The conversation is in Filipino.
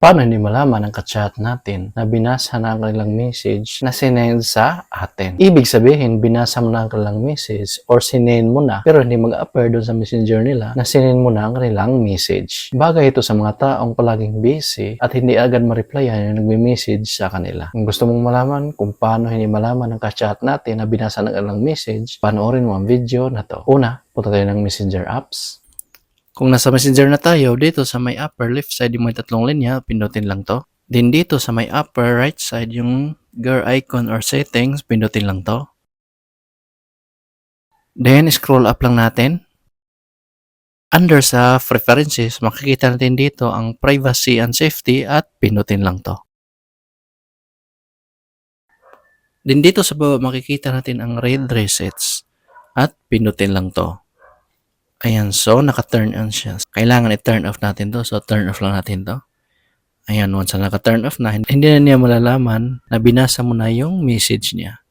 Paano hindi malaman ng ka-chat natin na binasa na ang kanilang message na sinend sa atin? Ibig sabihin, binasa mo na ang kanilang message or sinend mo na pero hindi mag-appear doon sa messenger nila na sinend mo na ang kanilang message. Bagay ito sa mga taong palaging busy at hindi agad ma-replyan yung nagme-message sa kanila. Kung gusto mong malaman kung paano hindi malaman ng ka-chat natin na binasa ng kanilang message, panoorin mo ang video na to. Una, punta tayo ng messenger apps. Kung nasa messenger na tayo, dito sa may upper left side yung may tatlong linya, pindutin lang to. Then dito sa may upper right side yung gear icon or settings, pindutin lang to. Then scroll up lang natin. Under sa preferences, makikita natin dito ang privacy and safety at pindutin lang to. Then dito sa baba makikita natin ang read resets at pindutin lang to. Ayan, so naka-turn on siya. Kailangan i-turn off natin to. So turn off lang natin to. Ayan, once na naka-turn off na, hindi na niya malalaman na binasa mo na yung message niya.